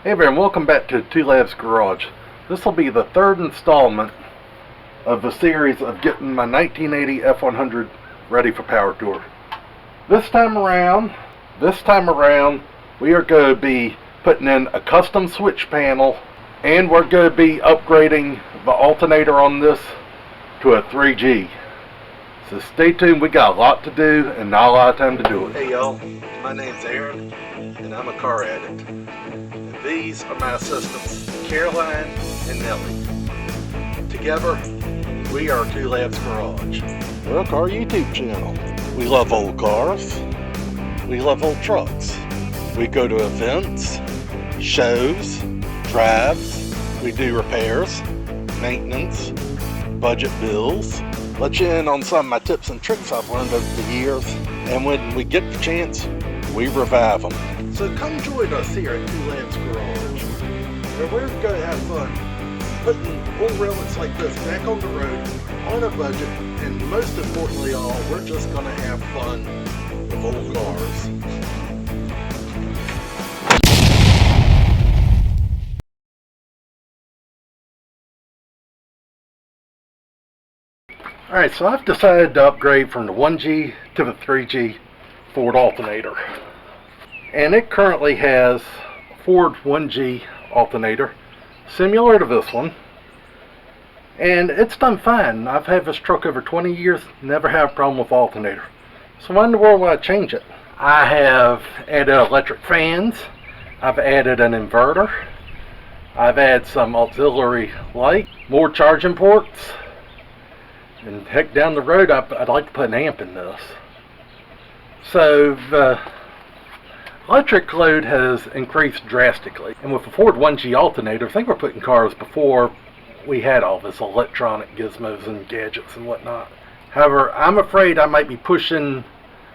Hey everyone, welcome back to Two Labs Garage. This will be the third installment of a series of getting my 1980 F100 ready for power tour. This time around, we are going to be putting in a custom switch panel, and we're going to be upgrading the alternator on this to a 3G. So stay tuned, we got a lot to do and not a lot of time to do it. Hey y'all, my name's Aaron and I'm a car addict. And these are my assistants, Caroline and Nellie. Together, we are Two Labs Garage. We're a car YouTube channel. We love old cars. We love old trucks. We go to events, shows, drives. We do repairs, maintenance, budget bills. Let you in on some of my tips and tricks I've learned over the years, and when we get the chance, we revive them. So come join us here at Two Labs Garage, where we're going to have fun putting old relics like this back on the road on a budget, and most importantly all, we're just going to have fun with old cars. Alright, so I've decided to upgrade from the 1G to the 3G Ford alternator. And it currently has a Ford 1G alternator, similar to this one. And it's done fine. I've had this truck over 20 years, never had a problem with alternator. So why in the world would I change it? I have added electric fans, I've added an inverter, I've added some auxiliary light, more charging ports. And heck, down the road, I'd like to put an amp in this. So the electric load has increased drastically. And with the Ford 1G alternator, I think we're putting cars before we had all this electronic gizmos and gadgets and whatnot. However, I'm afraid I might be pushing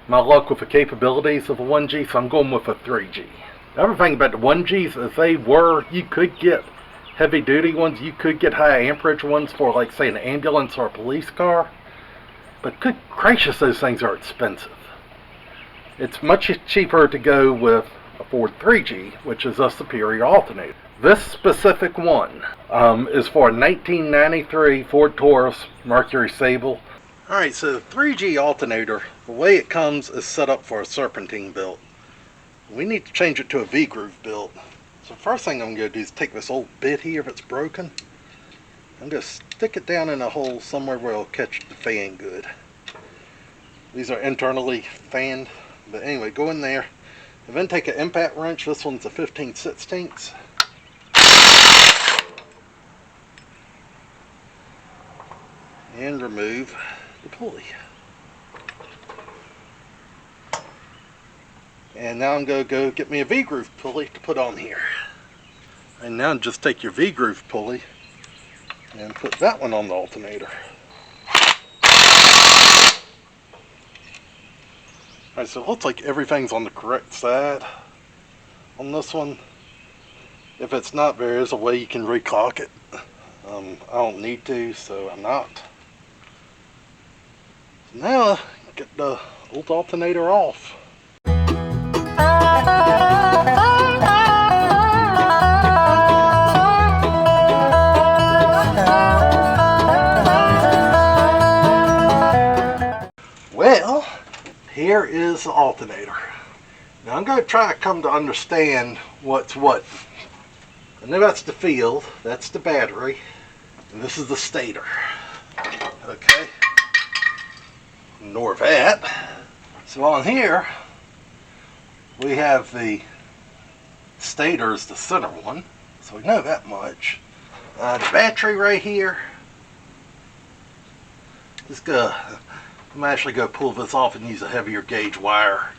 my luck with the capabilities of a 1G, so I'm going with a 3G. The other thing about the 1Gs is you could get heavy duty ones, you could get high amperage ones for, like, say, an ambulance or a police car, but good gracious, those things are expensive. It's much cheaper to go with a Ford 3G, which is a superior alternator. This specific one is for a 1993 Ford Taurus Mercury Sable. Alright, so the 3G alternator, the way it comes is set up for a serpentine build. We need to change it to a V-groove build. So the first thing I'm going to do is take this old bit here, if it's broken, I'm going to stick it down in a hole somewhere where it'll catch the fan good. These are internally fanned, but anyway, go in there and then take an impact wrench. This one's a 15/16. And remove the pulley. And now I'm going to go get me a V-groove pulley to put on here. And now just take your V-groove pulley and put that one on the alternator. Alright, so it looks like everything's on the correct side on this one. If it's not, there is a way you can recock it. I don't need to, so I'm not. So now, get the old alternator off. Well, here is the alternator. Now I'm going to try to come to understand what's what. I know that's the field, that's the battery, and this is the stator. Okay, ignore that. So on here, we have the stator is the center one, so we know that much. The battery right here. I'm actually going to pull this off and use a heavier gauge wire.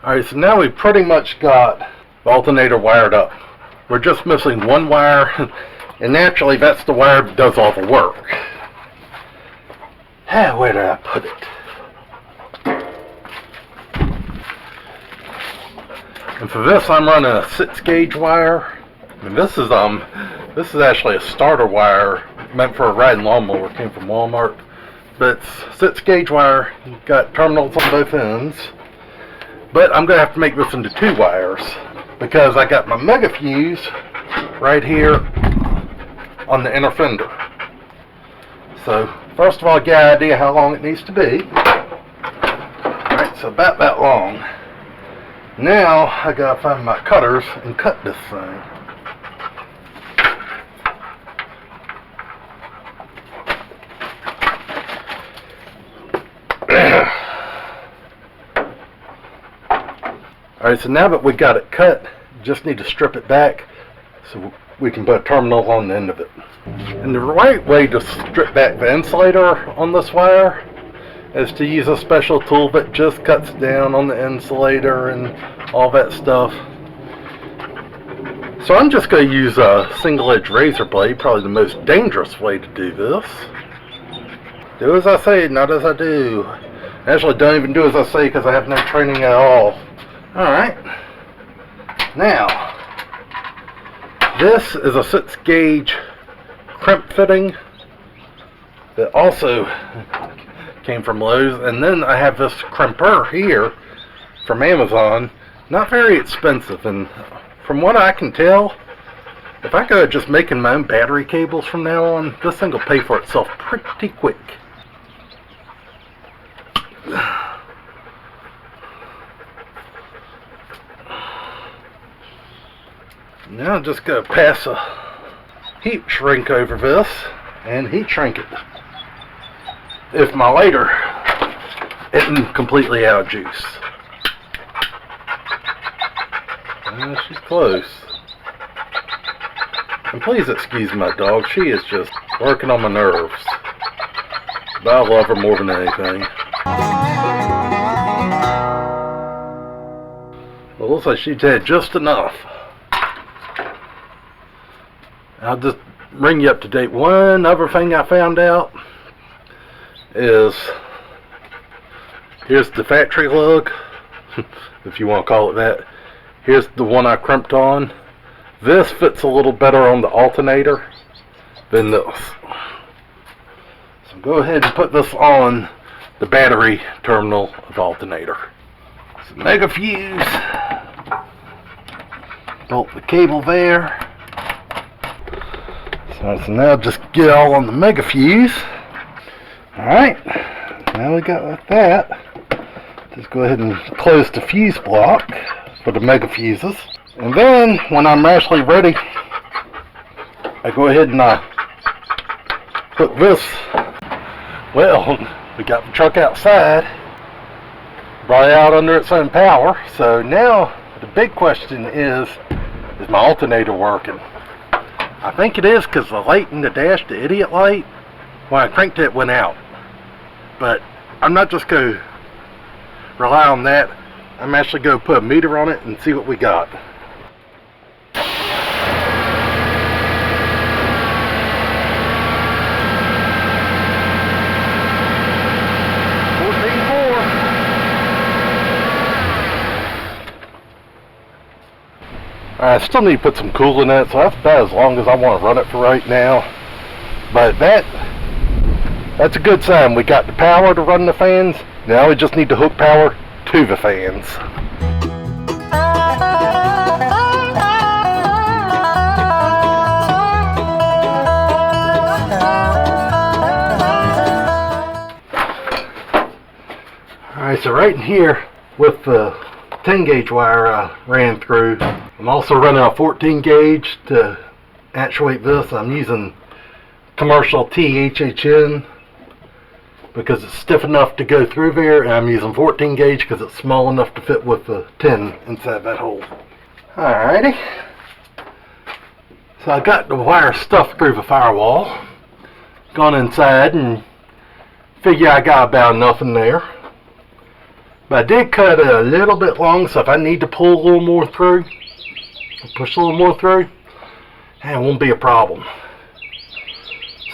Alright, so now we've pretty much got the alternator wired up. We're just missing one wire, and naturally that's the wire that does all the work. Where did I put it? And for this, I'm running a 6-gauge wire. And this is actually a starter wire meant for a riding lawnmower. It came from Walmart. But it's 6-gauge wire. You've got terminals on both ends. But I'm going to have to make this into 2 wires because I got my mega fuse right here on the inner fender. So first of all, get an idea how long it needs to be. Alright, so about that long. Now I gotta find my cutters and cut this thing. Alright, so now that we got it cut, just need to strip it back so we can put a terminal on the end of it. And the right way to strip back the insulator on this wire is to use a special tool that just cuts down on the insulator and all that stuff. So I'm just going to use a single edge razor blade, probably the most dangerous way to do this. Do as I say, not as I do. Actually, don't even do as I say because I have no training at all. Alright, now this is a 6-gauge crimp fitting that also came from Lowe's, and then I have this crimper here from Amazon. Not very expensive, and from what I can tell, if I go just making my own battery cables from now on, this thing will pay for itself pretty quick. Now I'm just going to pass a heat shrink over this and heat shrink it. If my lighter isn't completely out of juice. She's close. And please excuse my dog, she is just working on my nerves. But I love her more than anything. Well, it looks like she's had just enough. I'll just bring you up to date. One other thing I found out is, here's the factory lug, if you want to call it that. Here's the one I crimped on. This fits a little better on the alternator than this. So go ahead and put this on the battery terminal of the alternator. So mega fuse. Bolt the cable there. So now just get all on the mega fuse. Alright, now we got like that. Just go ahead and close the fuse block for the mega fuses. And then when I'm actually ready, I go ahead and put this. Well, we got the truck outside, brought it out under its own power. So now the big question is my alternator working? I think it is, because the light in the dash, the idiot light, when I cranked it, went out. But I'm not just going to rely on that. I'm actually going to put a meter on it and see what we got. I still need to put some coolant in it, so that's about as long as I want to run it for right now. But that's a good sign. We got the power to run the fans. Now we just need to hook power to the fans. Alright, so right in here with the 10-gauge wire I ran through, I'm also running a 14-gauge to actuate this. I'm using commercial THHN because it's stiff enough to go through there, and I'm using 14-gauge because it's small enough to fit with the 10 inside that hole. Alrighty. So I got the wire stuffed through the firewall. Gone inside and figure I got about enough in there. But I did cut it a little bit long, so if I need to pull a little more through, push a little more through, and it won't be a problem.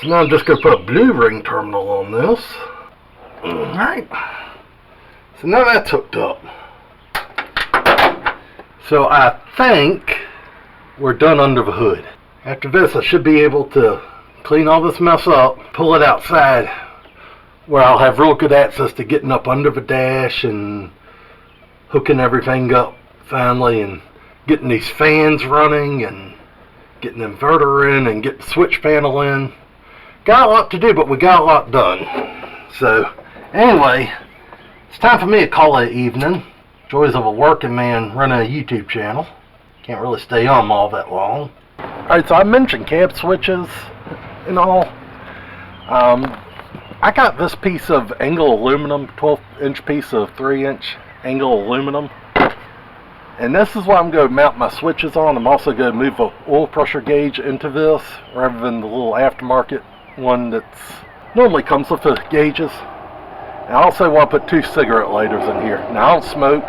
So now I'm just going to put a blue ring terminal on this. Alright. So now that's hooked up. So I think we're done under the hood. After this, I should be able to clean all this mess up, pull it outside where I'll have real good access to getting up under the dash and hooking everything up finally and getting these fans running and getting the inverter in and getting the switch panel in. Got a lot to do, but we got a lot done. So anyway, it's time for me to call it evening. Joys of a working man running a YouTube channel. Can't really stay on all that long. Alright, so I mentioned cab switches and all. I got this piece of angle aluminum, 12-inch piece of 3-inch angle aluminum. And this is what I'm going to mount my switches on. I'm also going to move the oil pressure gauge into this rather than the little aftermarket one that's normally comes with the gauges. And I also want to put 2 cigarette lighters in here. Now I don't smoke,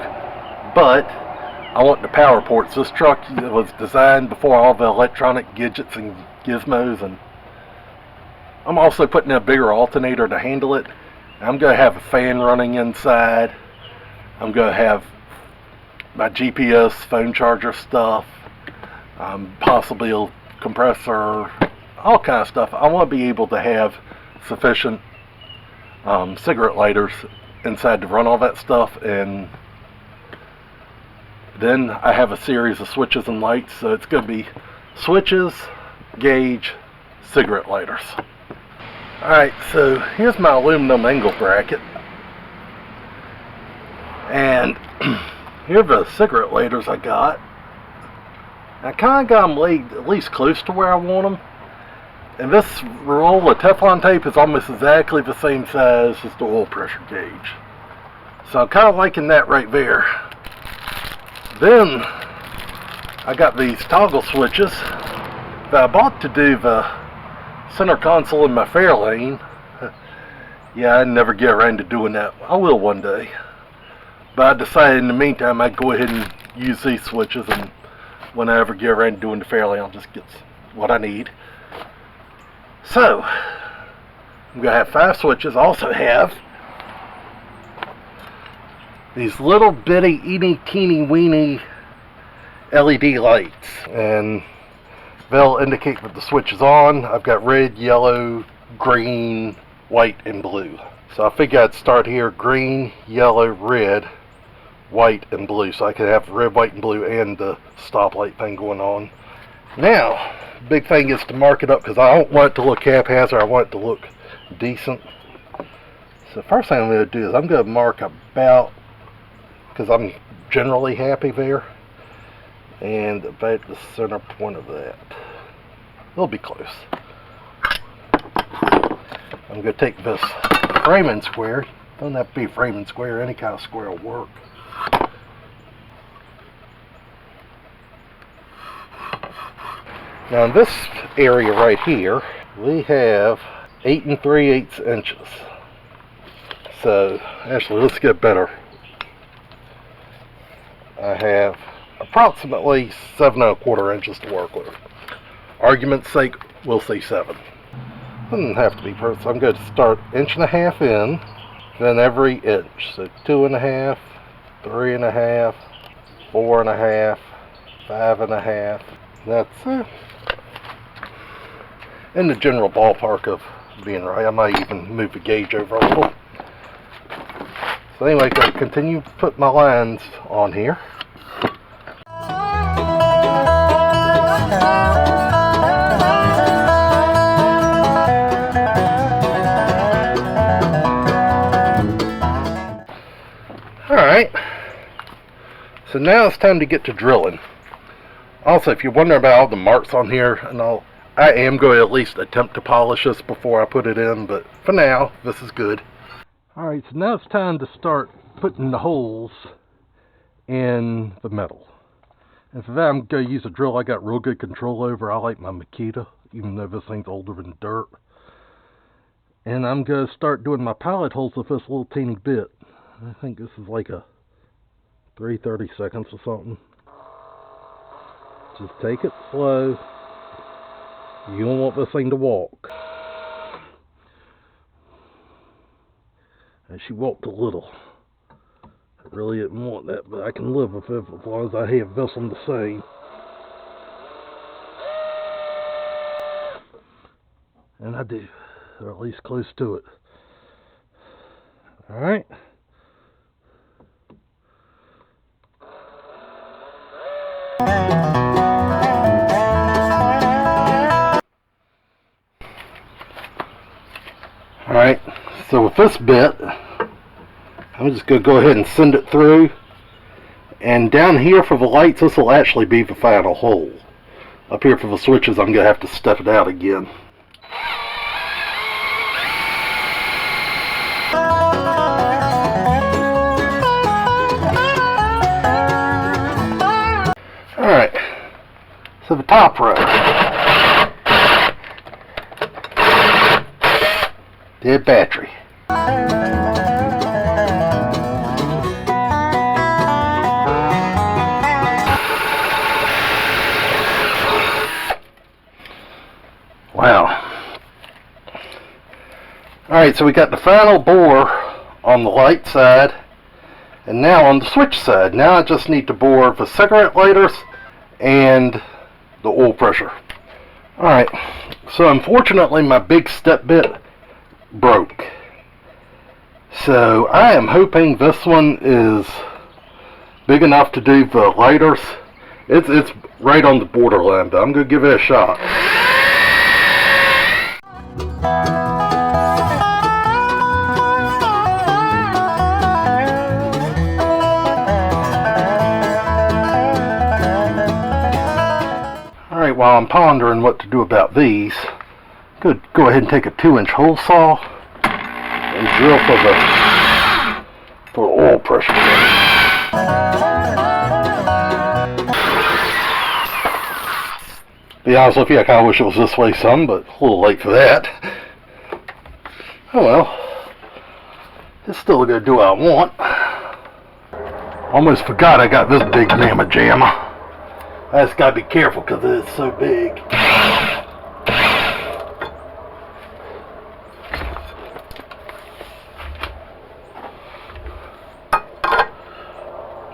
but I want the power ports. This truck was designed before all the electronic gadgets and gizmos, and I'm also putting in a bigger alternator to handle it. I'm going to have a fan running inside. I'm going to have my GPS, phone charger stuff, possibly a compressor, all kind of stuff. I want to be able to have sufficient cigarette lighters inside to run all that stuff, and then I have a series of switches and lights, so it's going to be switches, gauge, cigarette lighters. Alright, so here's my aluminum angle bracket, and here are the cigarette lighters I got. I kind of got them laid at least close to where I want them, and this roll of Teflon tape is almost exactly the same size as the oil pressure gauge, so I'm kind of liking that right there. Then I got these toggle switches that I bought to do the center console in my Fairlane. Yeah, I never get around to doing that. I will one day. But I decided in the meantime I'd go ahead and use these switches, and when I ever get around to doing the Fairlane, I'll just get what I need. So, I'm going to have 5 switches. I also have these little bitty, eeny, teeny, weeny LED lights, and they'll indicate that the switch is on. I've got red, yellow, green, white, and blue. So I figured I'd start here: green, yellow, red, white, and blue, so I could have red, white, and blue and the stoplight thing going on. Now, big thing is to mark it up, because I don't want it to look haphazard. I want it to look decent. So first thing I'm going to do is I'm going to mark about, because I'm generally happy there, and about the center point of that. It'll be close. I'm going to take this framing square. Doesn't have to be framing square, any kind of square will work. Now in this area right here, we have 8 3/8 inches. So actually, let's get better. I have approximately 7 1/4 inches to work with. Argument's sake, we'll say 7. Doesn't have to be perfect. So I'm going to start 1.5 inches in, then every inch. So 2.5, 3.5, 4.5, 5.5. That's in the general ballpark of being right. I might even move the gauge over a little. So anyway, I'm going to continue to put my lines on here. Alright, so now it's time to get to drilling. Also, if you're wondering about all the marks on here and all, I am going to at least attempt to polish this before I put it in, but for now, this is good. Alright, so now it's time to start putting the holes in the metal. And for that, I'm going to use a drill I got real good control over. I like my Makita, even though this thing's older than dirt. And I'm going to start doing my pilot holes with this little teeny bit. I think this is like a 3/32 or something. Just take it slow. You don't want this thing to walk. And she walked a little. Really didn't want that, but I can live with it as long as I have this one the same. And I do, or at least close to it. Alright. Alright, so with this bit, I'm just going to go ahead and send it through. And down here for the lights, this will actually be the final hole. Up here for the switches, I'm going to have to step it out again. Alright, so the top row. Dead battery. Wow. Alright, so we got the final bore on the light side, and now on the switch side. Now I just need to bore the cigarette lighters and the oil pressure. Alright, so unfortunately my big step bit broke. So I am hoping this one is big enough to do the lighters. It's right on the borderline, but I'm going to give it a shot. Alright, while I'm pondering what to do about these, go ahead and take a 2-inch hole saw and drill for the oil pressure. Be honest with you, I kind of wish it was this way some, but a little late for that. Oh well, it's still going to do what I want. Almost forgot I got this big mamma jamma. I just gotta be careful because it is so big.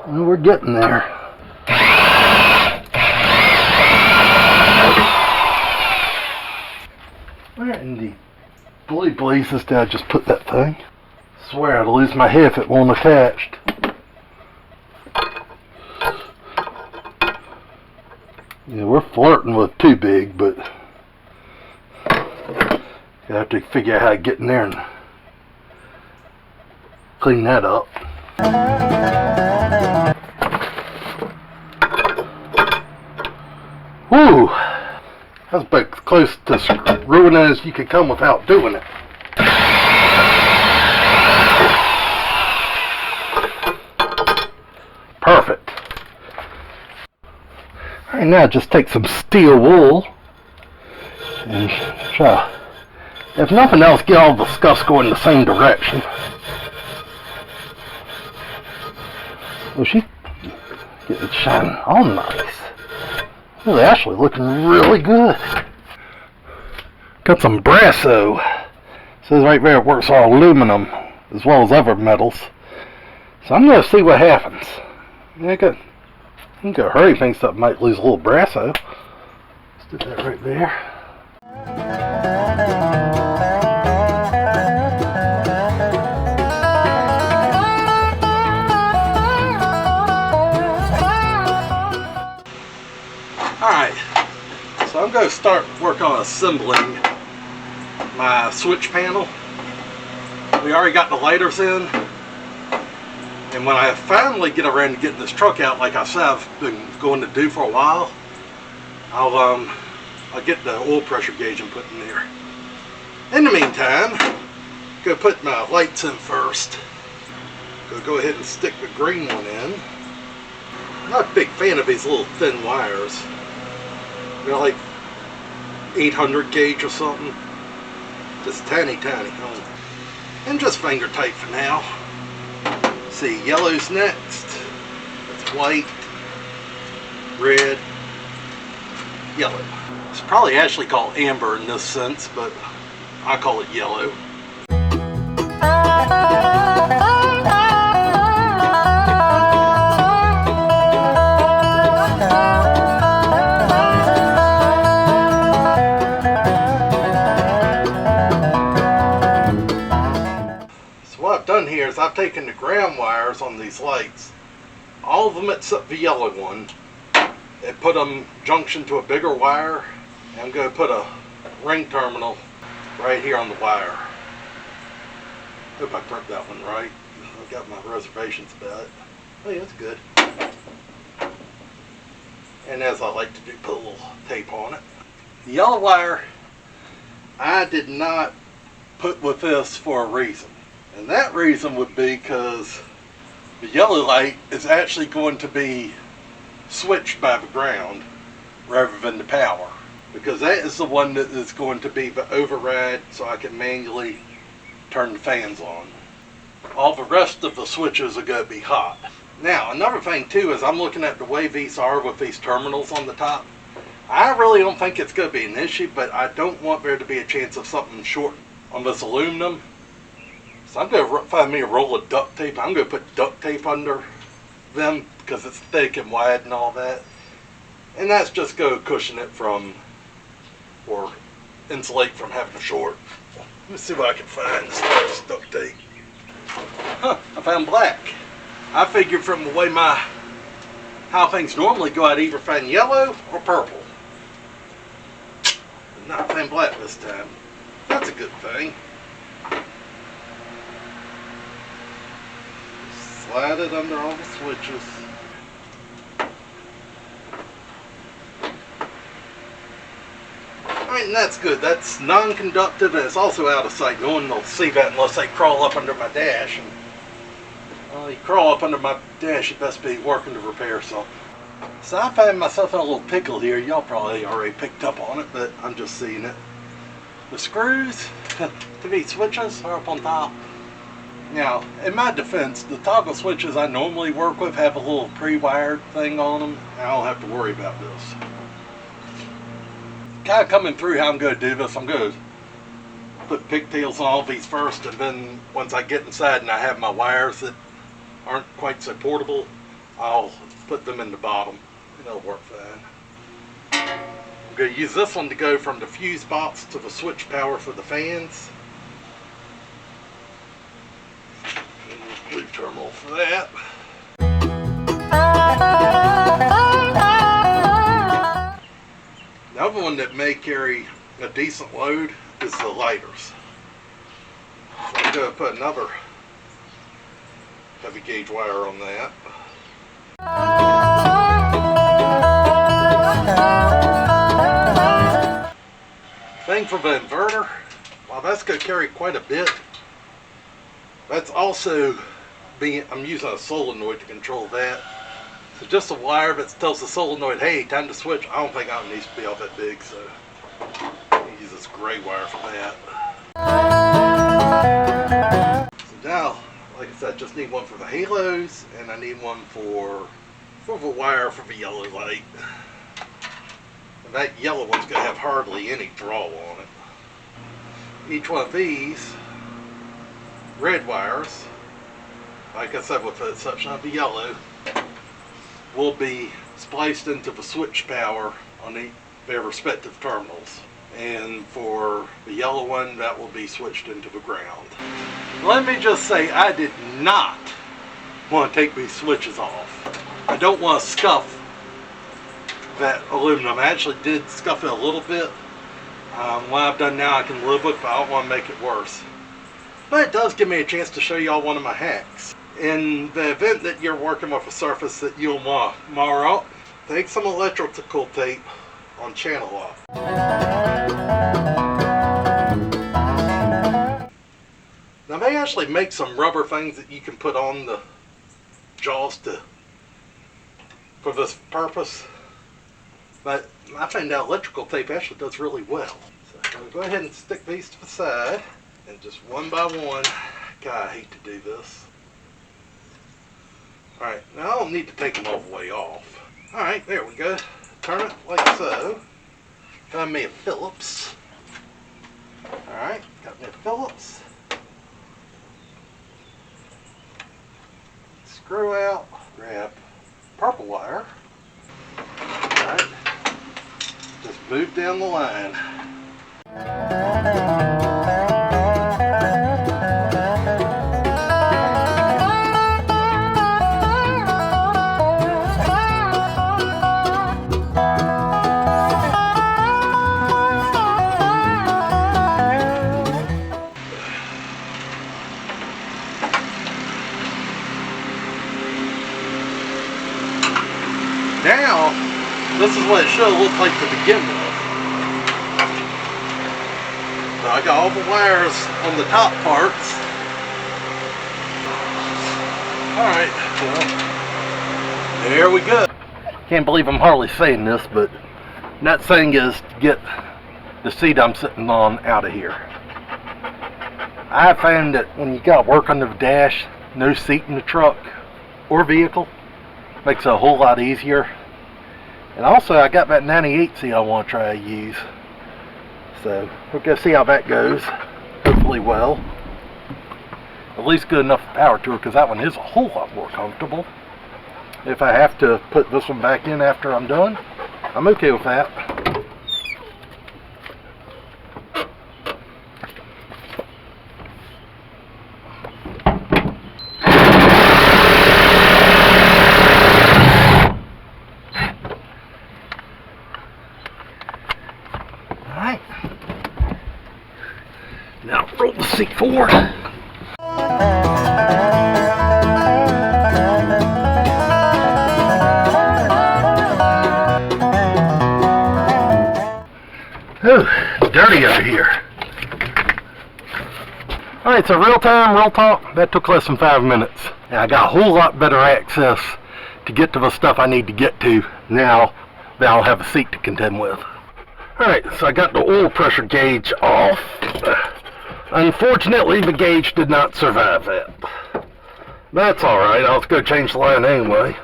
And we're getting there. Where in the bloody blazes did I just put that thing? I swear I'd lose my head if it wasn't attached. Yeah, we're flirting with too big, but I have to figure out how to get in there and clean that up. Whew! That's about close to ruining as you could come without doing it. Perfect. Alright, now just take some steel wool and try, if nothing else, get all the scuffs going the same direction. Well, she get it shining all nice. Really, actually looking really good. Got some Brasso. It says right there it works on aluminum as well as other metals. So I'm going to see what happens. Yeah, good. I'm going to hurry, think something might lose a little Brasso. Let's do that right there. Alright, so I'm going to start work on assembling my switch panel. We already got the lighters in. And when I finally get around to getting this truck out, like I said I've been going to do for a while, I'll get the oil pressure gauge and put in there. In the meantime, I'm going to put my lights in first. Go ahead and stick the green one in. I'm not a big fan of these little thin wires. They're like 800 gauge or something. Just tiny. And just finger tight for now. See, yellow's next. That's white, red, yellow. It's probably actually called amber in this sense, but I call it yellow. is I've taken the ground wires on these lights, all of them except the yellow one, and put them junction to a bigger wire. And I'm going to put a ring terminal right here on the wire. Hope I burnt that one right. I've got my reservations about it. Oh yeah, that's good. And as I like to do, put a little tape on it. The yellow wire I did not put with this for a reason. And that reason would be because the yellow light is actually going to be switched by the ground rather than the power. Because that is the one that is going to be the override, so I can manually turn the fans on. All the rest of the switches are going to be hot. Now, another thing too is I'm looking at the way these are with these terminals on the top. I really don't think it's going to be an issue, but I don't want there to be a chance of something short on this aluminum. So I'm going to find me a roll of duct tape. I'm going to put duct tape under them because it's thick and wide and all that. And that's just going to cushion it from, or insulate from having a short. Let me see what I can find as far as duct tape. Huh, I found black. I figured from the way how things normally go, I'd either find yellow or purple. But not find black this time. That's a good thing. Slide it under all the switches. I mean, that's good. That's non-conductive and it's also out of sight. No one will see that unless they crawl up under my dash. And you crawl up under my dash, it best be working to repair something. So I find myself in a little pickle here. Y'all probably already picked up on it, but I'm just seeing it. The screws to these switches are up on top. Now, in my defense, the toggle switches I normally work with have a little pre-wired thing on them. I don't have to worry about this. Kind of coming through how I'm going to do this, I'm going to put pigtails on all these first, and then once I get inside and I have my wires that aren't quite so portable, I'll put them in the bottom. It'll work fine. I'm going to use this one to go from the fuse box to the switch power for the fans. And blue terminal for that. The other one that may carry a decent load is the lighters. So I'm going to put another heavy gauge wire on that. Thing for the inverter, while that's going to carry quite a bit, that's also I'm using a solenoid to control that. So just a wire that tells the solenoid, hey, time to switch. I don't think it needs to be all that big, so I use this gray wire for that. So now, like I said, I just need one for the halos, and I need one for the wire for the yellow light. And that yellow one's going to have hardly any draw on it. Each one of these red wires, like I said, with the exception of the yellow, will be spliced into the switch power on their respective terminals. And for the yellow one, that will be switched into the ground. Let me just say, I did not want to take these switches off. I don't want to scuff that aluminum. I actually did scuff it a little bit. What I've done now I can live with, but I don't want to make it worse. But it does give me a chance to show y'all one of my hacks. In the event that you're working with a surface that you'll want to mar up, take some electrical tape on channel lock. Now they actually make some rubber things that you can put on the jaws for this purpose. But I found out electrical tape actually does really well. So I'm going to go ahead and stick these to the side, and just one by one. God, I hate to do this. Alright, now I don't need to take them all the way off. Alright, there we go. Turn it like so. Find me a Phillips. Alright, got me a Phillips. Screw out, grab purple wire. Alright, just move down the line. this is what it should have looked like to begin with. So I got all the wires on the top parts. Alright, well, there we go. Can't believe I'm hardly saying this, but that thing is to get the seat I'm sitting on out of here. I found that when you got work under the dash, no seat in the truck or vehicle, makes it a whole lot easier. And also I got that 98 seat I want to try to use. So we're going to see how that goes. Hopefully well. At least good enough power to it, because that one is a whole lot more comfortable. If I have to put this one back in after I'm done, I'm okay with that. Alright. Now roll the seat forward. Oh, dirty over here. Alright, so real time, real talk, that took less than 5 minutes. And I got a whole lot better access to get to the stuff I need to get to now that I'll have a seat to contend with. Alright, so I got the oil pressure gauge off. Unfortunately, the gauge did not survive that. That's alright, I'll go change the line anyway.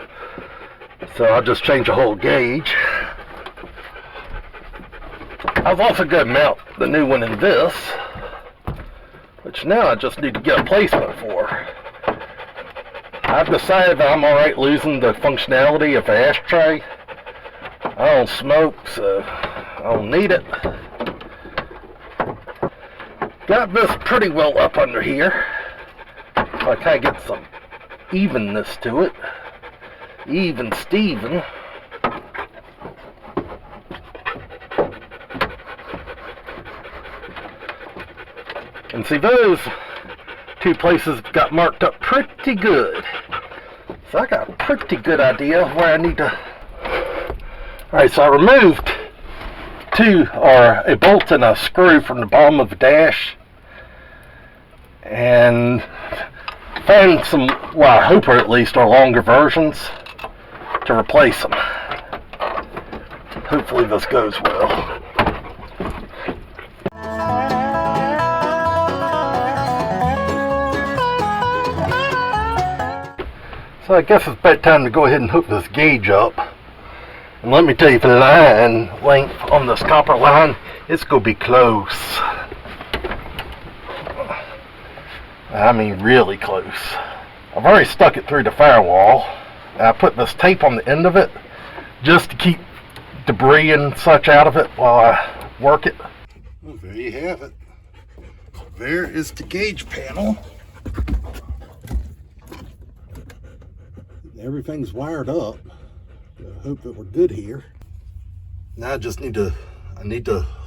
So I'll just change the whole gauge. I was also going to mount the new one in this, which now I just need to get a placement for. I've decided that I'm alright losing the functionality of the ashtray. I don't smoke, so I don't need it. Got this pretty well up under here. So I kind of get some evenness to it. Even Steven. And see, those two places got marked up pretty good. So I got a pretty good idea where I need to... Alright, so I removed a bolt and a screw from the bottom of the dash. And found some, well, I hope at least are longer versions to replace them. Hopefully this goes well. So I guess it's about time to go ahead and hook this gauge up. And let me tell you, the line length on this copper line, it's going to be close. I mean really close. I've already stuck it through the firewall. I put this tape on the end of it just to keep debris and such out of it while I work it. Well, there you have it. There is the gauge panel. Everything's wired up. I hope that we're good here. Now I just need to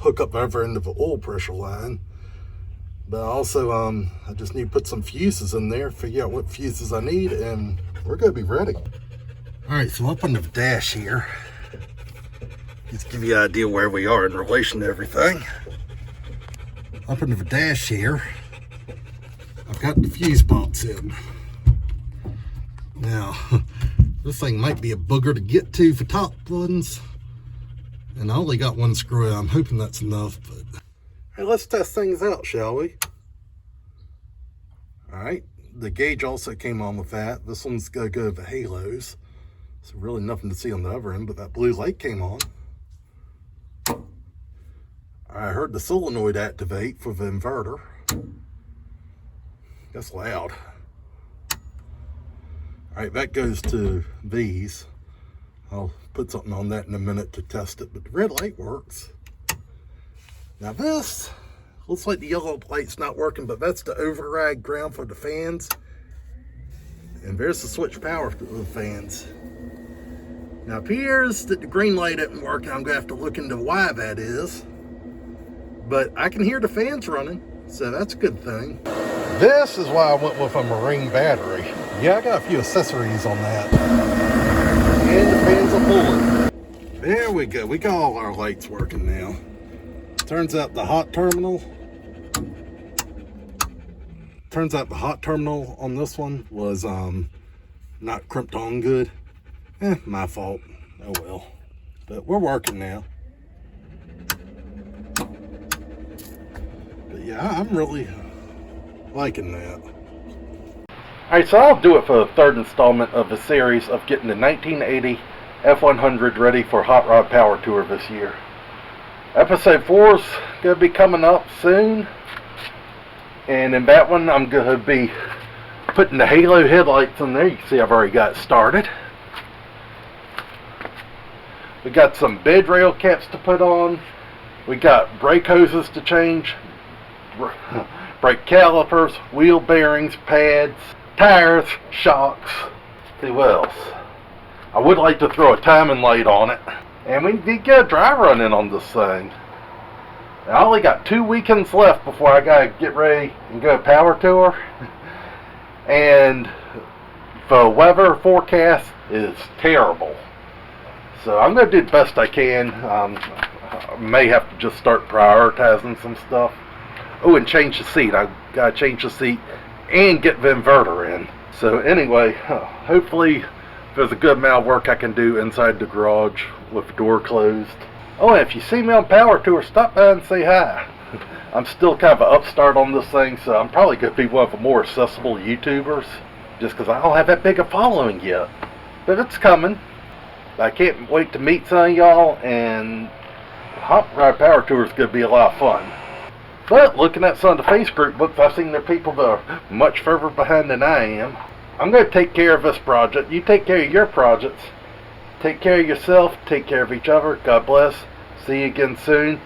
hook up over into the oil pressure line. But also I just need to put some fuses in there, figure out what fuses I need, and we're gonna be ready. Alright, so up on the dash here, just to give you an idea where we are in relation to everything. Up into the dash here, I've got the fuse box in. Now, this thing might be a booger to get to for top ones, and I only got one screw in. I'm hoping that's enough, but hey, let's test things out, shall we? Alright, the gauge also came on with that. This one's gonna go to the halos, so really nothing to see on the other end, but that blue light came on. I heard the solenoid activate for the inverter. That's loud. Alright, that goes to these. I'll put something on that in a minute to test it, but the red light works. Now this looks like the yellow light's not working, but that's the override ground for the fans. And there's the switch power to the fans. Now it appears that the green light isn't working. I'm gonna have to look into why that is. But I can hear the fans running, so that's a good thing. This is why I went with a marine battery. Yeah, I got a few accessories on that. And the fans are pulling. There we go. We got all our lights working now. Turns out the hot terminal on this one was not crimped on good. My fault. Oh well. But we're working now. But yeah, I'm really liking that. Alright, so I'll do it for the third installment of the series of getting the 1980 F100 ready for Hot Rod Power Tour this year. Episode 4 is going to be coming up soon, and in that one I'm going to be putting the halo headlights in there. You can see I've already got it started. We got some bed rail caps to put on. We got brake hoses to change, brake calipers, wheel bearings, pads, tires, shocks. Let's see what else. I would like to throw a timing light on it. And we need to get a dry run in on this thing. I only got 2 weekends left before I gotta get ready and go power tour. And the weather forecast is terrible. So I'm gonna do the best I can. I may have to just start prioritizing some stuff. Oh, and change the seat. I gotta change the seat and get the inverter in. So anyway, hopefully there's a good amount of work I can do inside the garage with the door closed. Oh, and if you see me on power tour, stop by and say hi. I'm still kind of an upstart on this thing, so I'm probably going to be one of the more accessible YouTubers, just because I don't have that big a following yet. But it's coming. I can't wait to meet some of y'all, and Hot Rod Power Tour is going to be a lot of fun. But looking at some of the Facebook groups, I've seen there are people that are much further behind than I am. I'm going to take care of this project. You take care of your projects. Take care of yourself. Take care of each other. God bless. See you again soon.